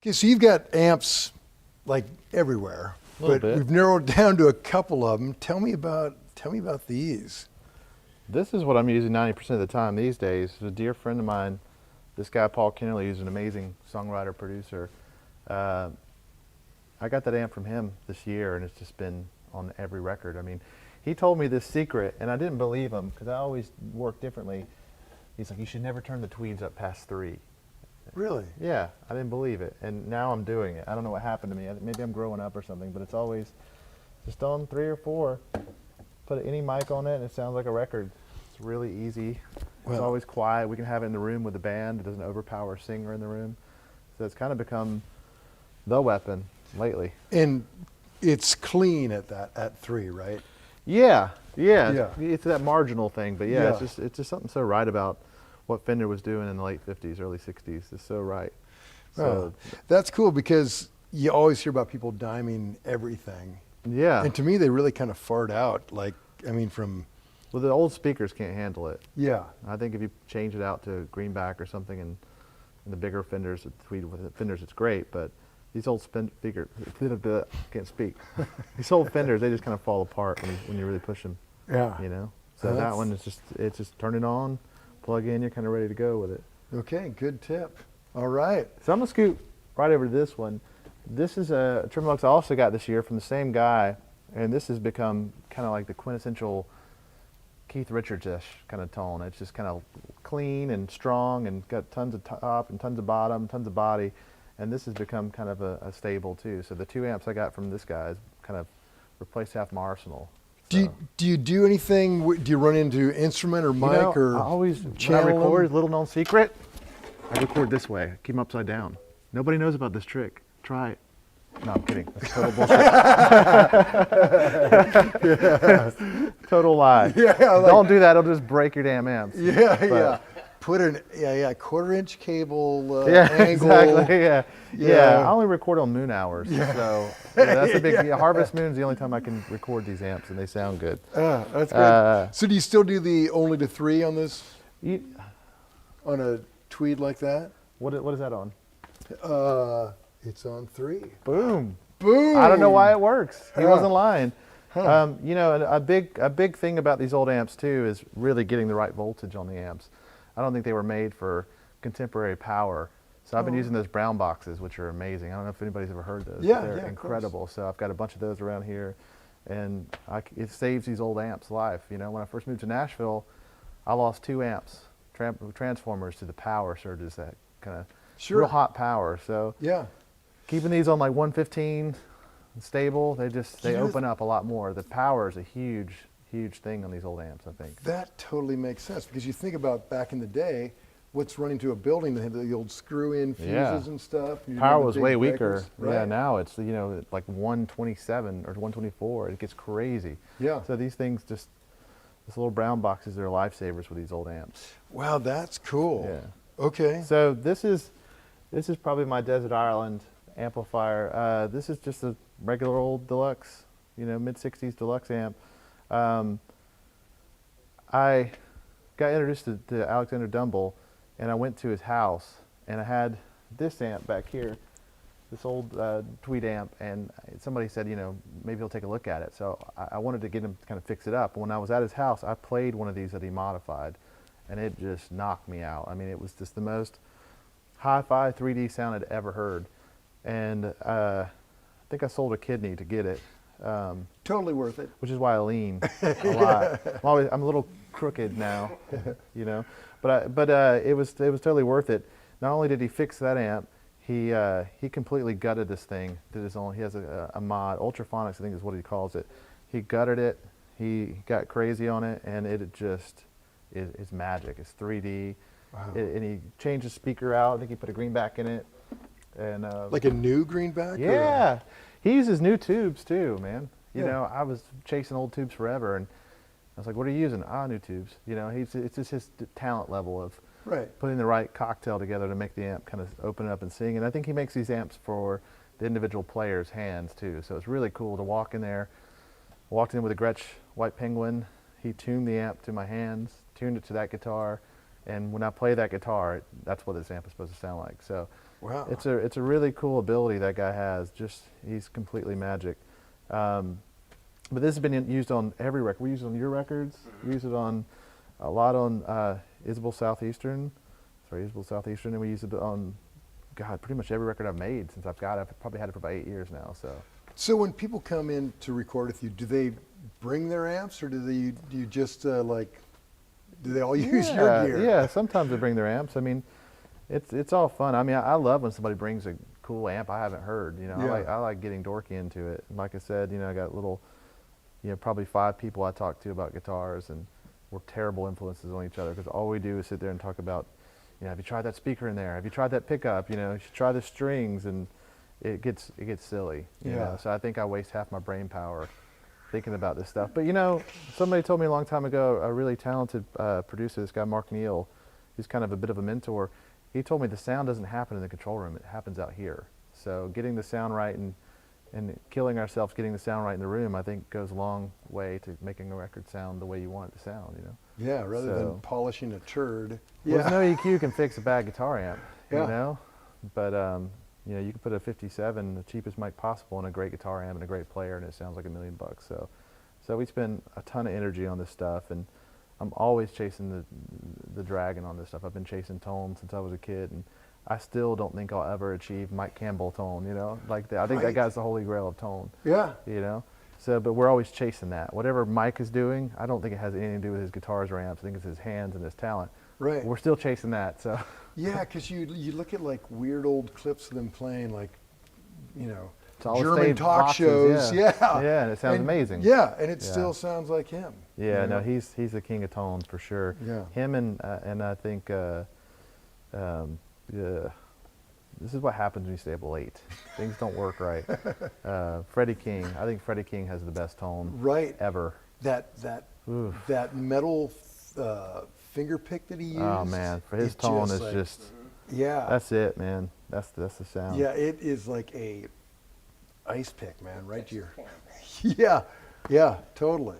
Okay, so you've got amps like everywhere, Little but bit. we've narrowed down to a couple of them. Tell me about these. This is what I'm using 90% of the time these days. A dear friend of mine, this guy Paul Kennerly, who's an amazing songwriter, producer. I got that amp from him this year, and it's just been on every record. I mean, he told me this secret, and I didn't believe him because I always work differently. He's like, you should never turn the tweeds up past 3. Really? Yeah, I didn't believe it, and now I'm doing it. I don't know what happened to me. Maybe I'm growing up or something, but it's always just on 3 or 4. Put any mic on it, and it sounds like a record. It's really easy. It's always quiet. We can have it in the room with the band. It doesn't overpower a singer in the room. So it's kind of become the weapon lately. And it's clean at 3, right? Yeah. Yeah. It's that marginal thing, but yeah, Yeah. it's just something so right about what Fender was doing in the late 50s, early 60s. It's so right. So That's cool because you always hear about people diming everything. yeah. And to me, they really kind of fart out. Like, I mean, Well, the old speakers can't handle it. yeah. I think if you change it out to greenback or something, and the bigger Fenders, the Tweed with the Fenders, it's great. But these old speakers, can't speak. These old Fenders, they just kind of fall apart when you really push them. Yeah. You know. So that one is just turn it on, plug in, you're kind of ready to go with it. Okay, good tip. All right. So I'm gonna scoot right over to this one. This is a tremolo I also got this year from the same guy, and this has become kind of like the quintessential Keith Richards-ish kind of tone. It's just kind of clean and strong and got tons of top and tons of bottom, tons of body, and this has become kind of a stable too. So the 2 amps I got from this guy has kind of replaced half my arsenal. Do you do anything? Do you run into instrument or mic or I always, when I channel record, them? little known secret, I record this way. I keep them upside down. Nobody knows about this trick. Try it. No, I'm kidding. That's total bullshit. Total lie. Yeah, Don't do that. It'll just break your damn amps. Yeah. Put an 1/4-inch cable Yeah, angle. exactly. Yeah. Yeah. I only record on moon hours. So that's a big Harvest Moon's the only time I can record these amps, and they sound good. That's great. So do you still do the only to 3 on this? On a Tweed like that? What is that on? It's on 3. Boom. Boom. I don't know why it works. He wasn't lying. Huh. You know, a big thing about these old amps too is really getting the right voltage on the amps. I don't think they were made for contemporary power. So I've been using those brown boxes, which are amazing. I don't know if anybody's ever heard those. Yeah, They're yeah, of incredible. So I've got a bunch of those around here, and it saves these old amps' life. You know, when I first moved to Nashville, I lost 2 amps, transformers to the power surges, that kind of real hot power. So Yeah. keeping these on like 115 stable, they open up a lot more. The power is a huge thing on these old amps, I think. That totally makes sense because you think about back in the day, what's running to a building that had the old screw-in fuses and stuff. You Power remember was the way big weaker. breakers? Right. Yeah, now it's like 127 or 124. It gets crazy. Yeah. So these things these little brown boxes, they're lifesavers with these old amps. Wow, that's cool. Yeah. Okay. So this is probably my Desert Island amplifier. This is just a regular old deluxe, mid-60s deluxe amp. I got introduced to Alexander Dumble, and I went to his house, and I had this amp back here, this old Tweed amp, and somebody said, maybe he'll take a look at it. So I wanted to get him to kind of fix it up. And when I was at his house, I played one of these that he modified, and it just knocked me out. I mean, it was just the most hi-fi 3D sound I'd ever heard. And I think I sold a kidney to get it. Totally worth it. Which is why I lean a lot. I'm a little crooked now, But it was totally worth it. Not only did he fix that amp, he completely gutted this thing. Did his own. He has a mod, Ultraphonics, I think is what he calls it. He gutted it. He got crazy on it, and it just is magic. It's 3D. Wow. And he changed the speaker out. I think he put a greenback in it. And like a new greenback? Yeah. He uses new tubes too, man. You Yeah. know, I was chasing old tubes forever, and I was like, "What are you using?" New tubes. It's just his talent level of putting the right cocktail together to make the amp kind of open up and sing. And I think he makes these amps for the individual players' hands too. So it's really cool to walk in there. Walked in with a Gretsch White Penguin. He tuned the amp to my hands, tuned it to that guitar, and when I play that guitar, that's what this amp is supposed to sound like. So Wow. It's a really cool ability that guy has. Just he's completely magic. But this has been used on every record. We use it on your records. We use it on a lot on Isabel Southeastern, and we use it on, God, pretty much every record I've made since I've got it. I've probably had it for about 8 years now. So when people come in to record with you, do they bring their amps, or do you just do they all use your gear? Yeah, sometimes they bring their amps. I mean, it's all fun. I mean, I love when somebody brings a cool amp I haven't heard. You know, Yeah. I like getting dorky into it. And like I said, you know, I got probably 5 people I talk to about guitars, and we're terrible influences on each other because all we do is sit there and talk about, you know, have you tried that speaker in there? Have you tried that pickup? You know, you should try the strings, and it gets silly. You know? So I think I waste half my brain power thinking about this stuff. But you know, somebody told me a long time ago, a really talented producer, this guy Mark Neal, he's kind of a bit of a mentor. He told me the sound doesn't happen in the control room; it happens out here. So getting the sound right and killing ourselves getting the sound right in the room, I think, goes a long way to making a record sound the way you want it to sound. You know. Yeah, rather than polishing a turd. Well, there's no EQ can fix a bad guitar amp. Yeah. You know, but you know, you can put a 57, the cheapest mic possible, in a great guitar amp and a great player, and it sounds like $1 million. So we spend a ton of energy on this stuff, and I'm always chasing the dragon on this stuff. I've been chasing tone since I was a kid, and I still don't think I'll ever achieve Mike Campbell tone. You know, like that. I think that guy's the holy grail of tone. Yeah. You know. So, but we're always chasing that. Whatever Mike is doing, I don't think it has anything to do with his guitars or amps. I think it's his hands and his talent. Right. We're still chasing that. So. Yeah, because you look at like weird old clips of them playing, like, you know, Solid German state talk boxes, shows. yeah. Yeah. Yeah, and it sounds amazing. Yeah, and it Yeah. still sounds like him. Yeah, you know? no, he's the king of tones for sure. Yeah. Him and I think this is what happens when you stay up late. Things don't work right. Freddie King. I think Freddie King has the best tone Right. ever. That metal finger pick that he used. Oh man, for his it's tone is like, just yeah. that's it, man. That's the sound. Yeah, it is like a ice pick, man, right to your. Yeah, yeah, totally.